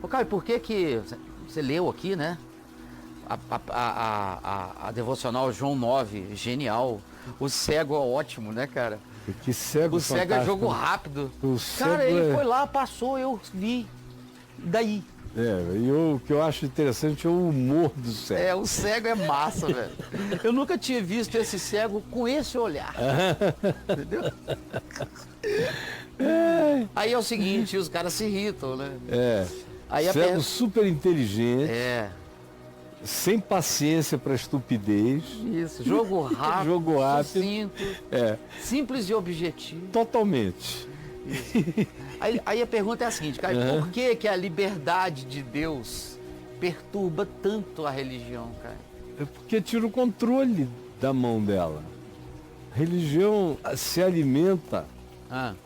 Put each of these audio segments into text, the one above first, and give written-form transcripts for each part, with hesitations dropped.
Ô, Caio, por que que você leu aqui, né? A devocional João 9, genial. O cego é ótimo, né, cara? Que cego O cego é fantástico. jogo rápido. O Cara, cego ele é- foi lá, passou, eu vi. Daí. O que eu acho interessante é o humor do cego. É, o cego é massa, velho. Eu nunca tinha visto esse cego com esse olhar. Entendeu? Aí é o seguinte, os caras se irritam, né? Aí a Cego super inteligente, sem paciência para estupidez. Isso, jogo rápido, Jogo rápido. sucinto, simples e objetivo. Totalmente. Aí a pergunta é a seguinte, cara, por que que a liberdade de Deus perturba tanto a religião, cara? É porque tira o controle da mão dela. A religião se alimenta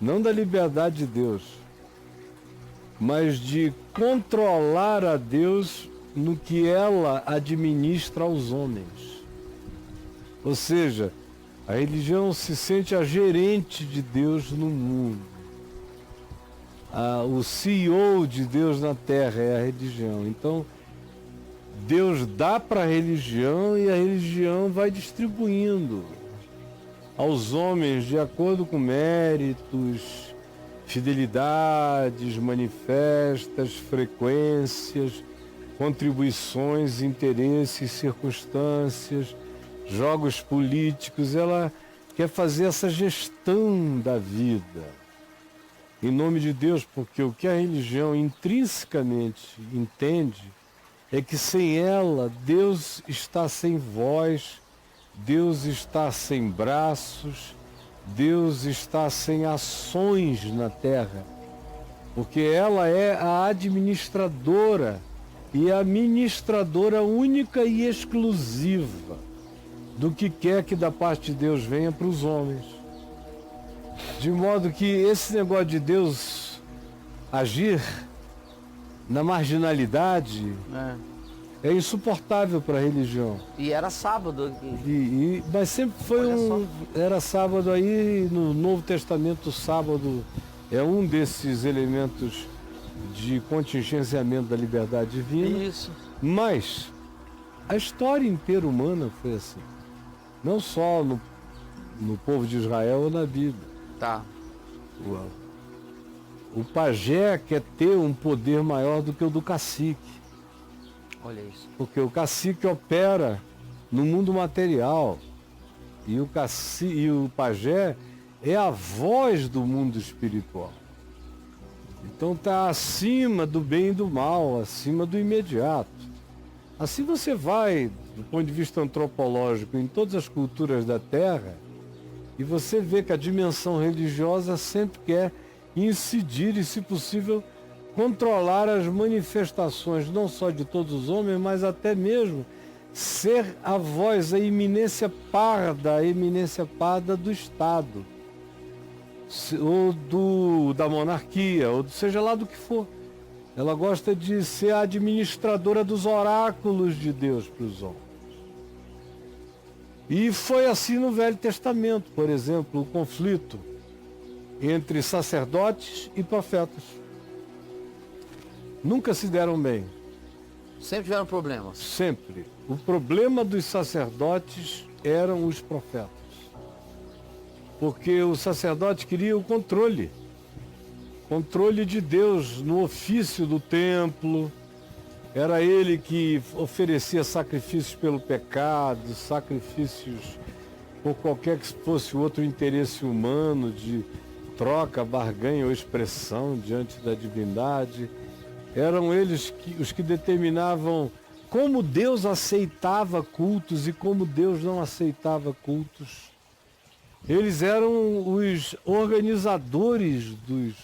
não da liberdade de Deus, mas de controlar a Deus no que ela administra aos homens. Ou seja, a religião se sente a gerente de Deus no mundo. O CEO de Deus na terra é a religião. Então, Deus dá para a religião e a religião vai distribuindo aos homens de acordo com méritos, fidelidades manifestas, frequências, contribuições, interesses, circunstâncias, jogos políticos. Ela quer fazer essa gestão da vida em nome de Deus, porque o que a religião intrinsecamente entende é que sem ela Deus está sem voz, Deus está sem braços, Deus está sem ações na terra, porque ela é a administradora e a ministradora única e exclusiva do que quer que da parte de Deus venha para os homens. De modo que esse negócio de Deus agir na marginalidade é insuportável para a religião. E era sábado. Mas sempre foi era sábado aí, no Novo Testamento o sábado é um desses elementos de contingenciamento da liberdade divina. Isso. Mas a história inteira humana foi assim. Não só no povo de Israel ou na Bíblia. Tá. O pajé quer ter um poder maior do que o do cacique. Olha isso. Porque o cacique opera no mundo material. E o pajé é a voz do mundo espiritual. Então está acima do bem e do mal, acima do imediato. Assim você vai, do ponto de vista antropológico, em todas as culturas da Terra, e você vê que a dimensão religiosa sempre quer incidir e, se possível, controlar as manifestações, não só de todos os homens, mas até mesmo ser a voz, a eminência parda do Estado, ou da monarquia, ou seja lá do que for. Ela gosta de ser a administradora dos oráculos de Deus para os homens. E foi assim no Velho Testamento, por exemplo, o conflito entre sacerdotes e profetas. Nunca se deram bem. Sempre tiveram problemas. Sempre. O problema dos sacerdotes eram os profetas. Porque o sacerdote queria o controle de Deus no ofício do templo. Era ele que oferecia sacrifícios pelo pecado, sacrifícios por qualquer que fosse o outro interesse humano de troca, barganha ou expressão diante da divindade. Eram eles os que determinavam como Deus aceitava cultos e como Deus não aceitava cultos. Eles eram os organizadores dos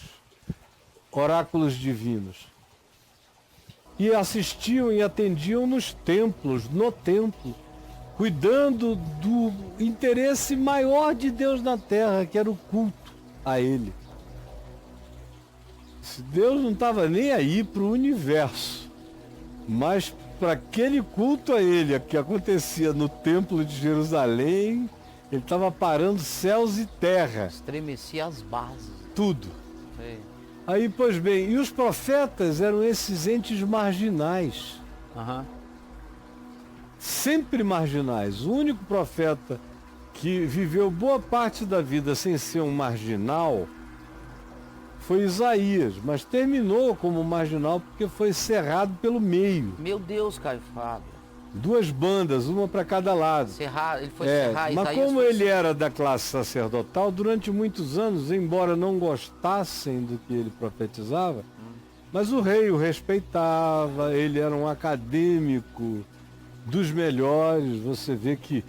oráculos divinos. E assistiam e atendiam nos templos, no templo, cuidando do interesse maior de Deus na terra, que era o culto a Ele. Deus não estava nem aí para o universo, mas para aquele culto a Ele, que acontecia no templo de Jerusalém, Ele estava parando céus e terra. Estremecia as bases. Tudo. É. Aí, pois bem, e os profetas eram esses entes marginais, Aham. sempre marginais. O único profeta que viveu boa parte da vida sem ser um marginal foi Isaías, mas terminou como marginal porque foi cerrado pelo meio. Meu Deus, Caio Fábio. Duas bandas, uma para cada lado. Ele foi serrar. Mas Isaías como foi ele era da classe sacerdotal, durante muitos anos, embora não gostassem do que ele profetizava, mas o rei o respeitava, ele era um acadêmico dos melhores. Você vê que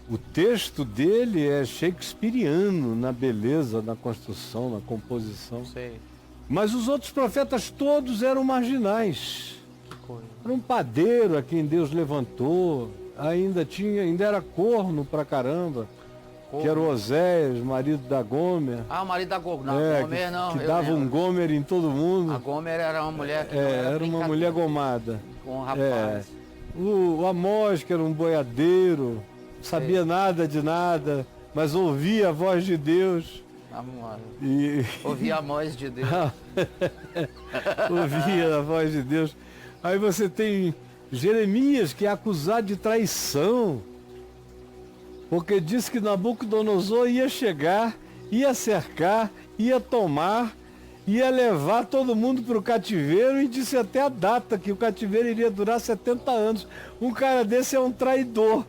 o texto dele é shakespeariano na beleza, na construção, na composição. Sei. Mas os outros profetas todos eram marginais. Que coisa. Era um padeiro a quem Deus levantou, ainda era corno pra caramba, que era o Oséias, marido da Gomer. Ah, o marido da Gomer. Não, Gomer não. Que eu dava lembro. um Gomer em todo mundo. A Gomer era uma mulher que não era Era uma brincadeira mulher gomada. com o rapaz. O Amós, que era um boiadeiro, sabia nada de nada, mas ouvia a voz de Deus. Amor. E Ouvia a voz de Deus. ouvia a voz de Deus. Aí você tem Jeremias, que é acusado de traição, porque disse que Nabucodonosor ia chegar, ia cercar, ia tomar, ia levar todo mundo para o cativeiro, e disse até a data que o cativeiro iria durar 70 anos. Um cara desse é um traidor.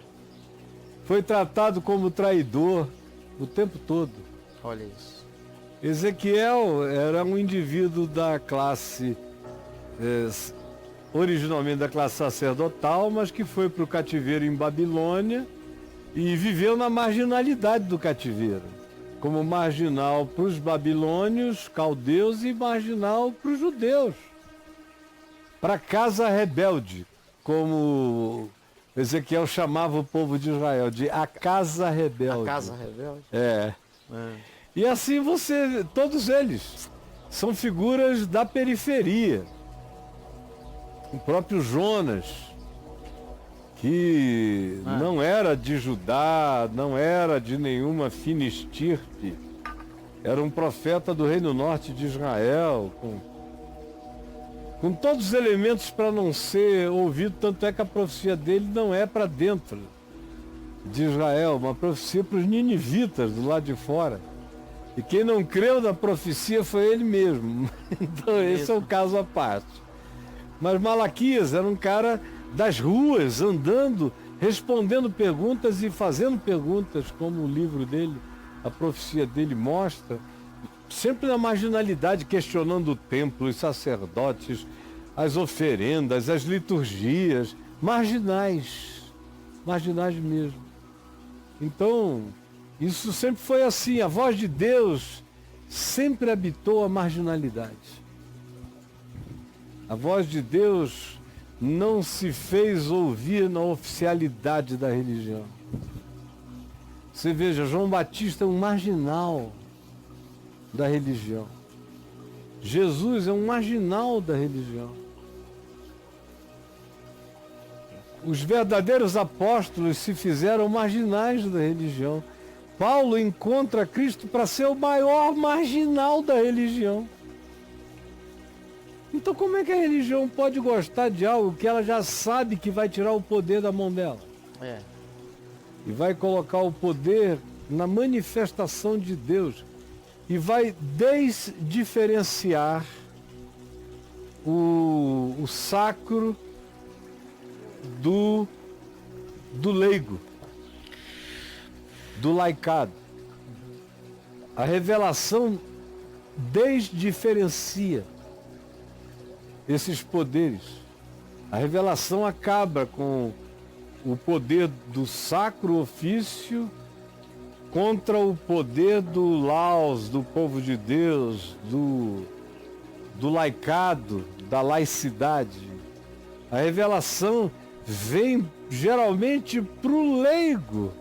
Foi tratado como traidor o tempo todo. Olha isso. Ezequiel era um indivíduo da classe, originalmente da classe sacerdotal, mas que foi para o cativeiro em Babilônia e viveu na marginalidade do cativeiro, como marginal para os babilônios, caldeus, e marginal para os judeus, para a casa rebelde, como Ezequiel chamava o povo de Israel, de a casa rebelde. A casa rebelde? É. E assim todos eles são figuras da periferia. O próprio Jonas, que não era de Judá, não era de nenhuma fina estirpe, era um profeta do Reino Norte de Israel, com todos os elementos para não ser ouvido, tanto é que a profecia dele não é para dentro de Israel, uma profecia para os ninivitas do lado de fora. E quem não creu na profecia foi ele mesmo. Então esse é um caso à parte. Mas Malaquias era um cara das ruas, andando, respondendo perguntas e fazendo perguntas, como o livro dele, a profecia dele mostra, sempre na marginalidade, questionando o templo, os sacerdotes, as oferendas, as liturgias, marginais mesmo. Então, isso sempre foi assim, a voz de Deus sempre habitou a marginalidade. A voz de Deus não se fez ouvir na oficialidade da religião. Você veja, João Batista é um marginal da religião. Jesus é um marginal da religião. Os verdadeiros apóstolos se fizeram marginais da religião. Paulo encontra Cristo para ser o maior marginal da religião. Então como é que a religião pode gostar de algo que ela já sabe que vai tirar o poder da mão dela? E vai colocar o poder na manifestação de Deus. E vai desdiferenciar o sacro do leigo, do laicado. A revelação desdiferencia esses poderes. A revelação acaba com o poder do sacro ofício contra o poder do laos, do povo de Deus, do laicado, da laicidade. A revelação vem geralmente para o leigo.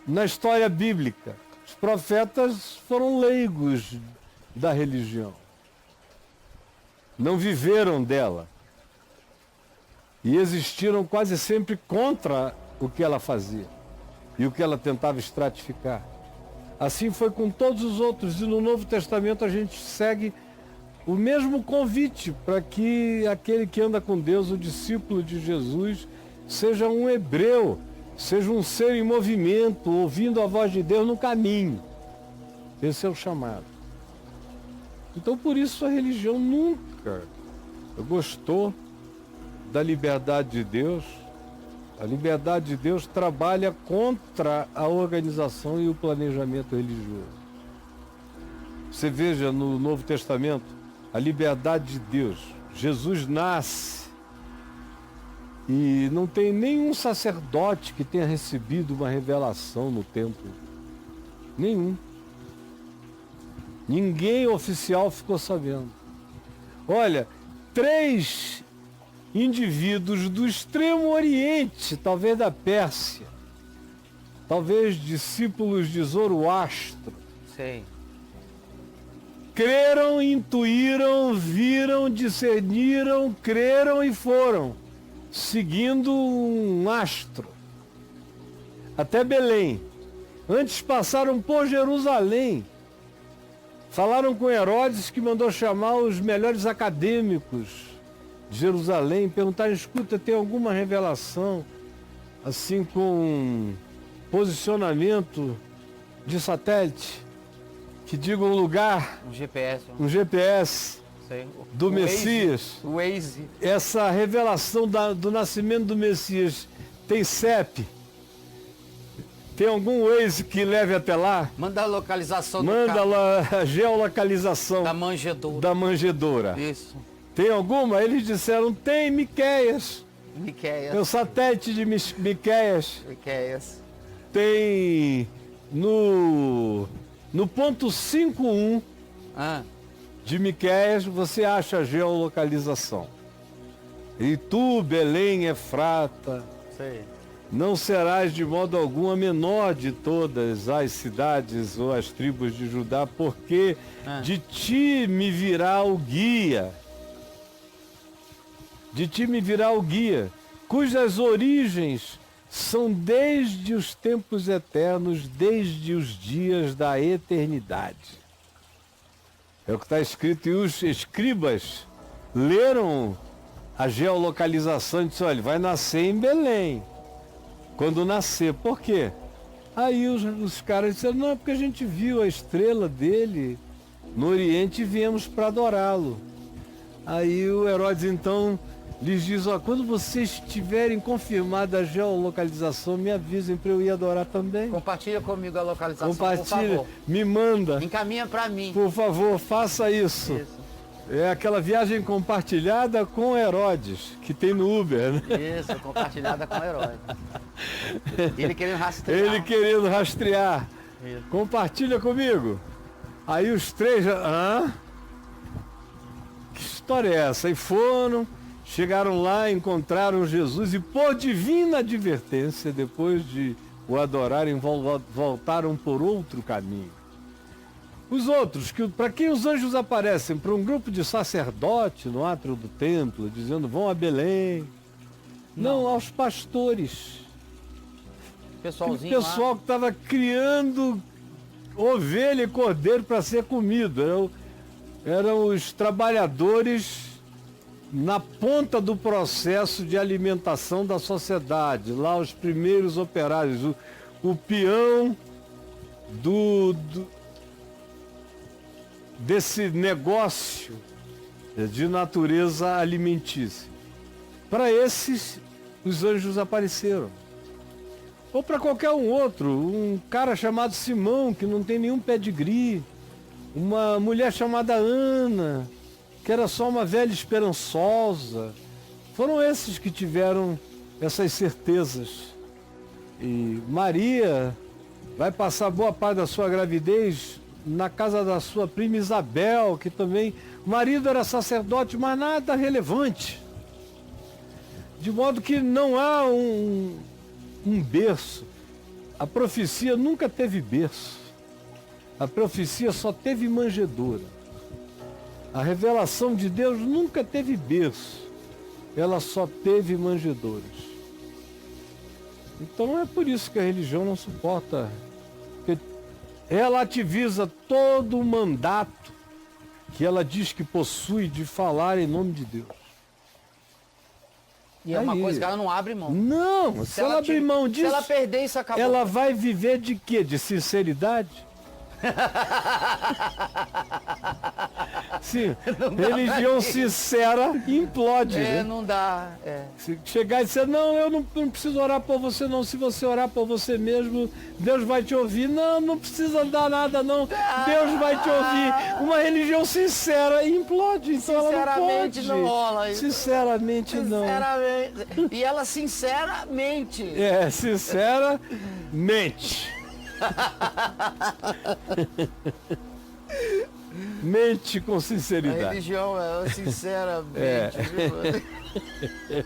Na história bíblica, os profetas foram leigos da religião. Não viveram dela. E existiram quase sempre contra o que ela fazia e o que ela tentava estratificar. Assim foi com todos os outros. E no Novo Testamento a gente segue o mesmo convite para que aquele que anda com Deus, o discípulo de Jesus, seja um hebreu, seja um ser em movimento, ouvindo a voz de Deus no caminho. Esse é o chamado. Então por isso a religião nunca gostou da liberdade de Deus. A liberdade de Deus trabalha contra a organização e o planejamento religioso. Você veja no Novo Testamento a liberdade de Deus. Jesus nasce e não tem nenhum sacerdote que tenha recebido uma revelação no templo. Nenhum. Ninguém oficial ficou sabendo. Olha, 3 indivíduos do Extremo Oriente, talvez da Pérsia, talvez discípulos de Zoroastro, Sei. creram, intuíram, viram, discerniram, creram e foram, seguindo um astro, até Belém. Antes passaram por Jerusalém. Falaram com Herodes, que mandou chamar os melhores acadêmicos de Jerusalém, perguntaram: escuta, tem alguma revelação, assim, com posicionamento de satélite, que diga um lugar, Um GPS. Sei. do Messias? O Waze. Essa revelação do nascimento do Messias tem CEP? Tem algum Waze que leve até lá? Manda a localização Manda lá a geolocalização da manjedoura. da manjedoura. Isso. Tem alguma? Eles disseram: tem Miqueias. Tem o satélite de Miqueias. Miqueias. Tem no ponto 51 de Miqueias, você acha a geolocalização. E tu, Belém, Efrata, Sei. não serás de modo algum a menor de todas as cidades ou as tribos de Judá, porque de ti me virá o guia. De ti me virá o guia, cujas origens são desde os tempos eternos, desde os dias da eternidade. É o que está escrito, e os escribas leram a geolocalização e disseram: olha, vai nascer em Belém. Quando nascer, por quê? Aí os caras disseram: não, é porque a gente viu a estrela dele no Oriente e viemos para adorá-lo. Aí o Herodes então lhes diz: ó, quando vocês tiverem confirmada a geolocalização, me avisem para eu ir adorar também. Compartilha comigo a localização, Compartilha, por favor. me manda. Encaminha para mim. Por favor, faça isso. É aquela viagem compartilhada com Herodes, que tem no Uber, né? Isso, compartilhada com o Herodes. Ele querendo rastrear. Ele querendo rastrear. Isso. Compartilha comigo. Aí os 3, que história é essa? E foram, chegaram lá, encontraram Jesus e, por divina advertência, depois de o adorarem, voltaram por outro caminho. Os outros, para quem os anjos aparecem? Para um grupo de sacerdotes no átrio do templo, dizendo: vão a Belém. Não, aos pastores. Pessoalzinho O pessoal que estava criando ovelha e cordeiro para ser comido. Eram os trabalhadores na ponta do processo de alimentação da sociedade. Lá os primeiros operários, o peão desse negócio de natureza alimentícia. Para esses, os anjos apareceram. Ou para qualquer um outro, um cara chamado Simão, que não tem nenhum pedigree, uma mulher chamada Ana, que era só uma velha esperançosa. Foram esses que tiveram essas certezas. E Maria vai passar boa parte da sua gravidez na casa da sua prima Isabel, que também, o marido era sacerdote, mas nada relevante. De modo que não há um berço. A profecia nunca teve berço. A profecia só teve manjedoura. A revelação de Deus nunca teve berço. Ela só teve manjedouras. Então é por isso que a religião não suporta. Porque relativiza todo o mandato que ela diz que possui de falar em nome de Deus. E é uma coisa que ela não abre mão. Não, se ela abrir mão disso, se ela perder isso, acabou. ela vai viver de quê? De sinceridade? Sim, religião sincera implode. É, né? não dá. É. Se chegar e dizer, não, eu não preciso orar por você não, se você orar por você mesmo, Deus vai te ouvir. Não, não precisa dar nada não, Deus vai te ouvir. Uma religião sincera implode, então ela não pode. Sinceramente não rola isso. Sinceramente não. Sinceramente. E ela sinceramente. É, sinceramente. Mente com A sinceridade. religião é sinceramente. É. Viu?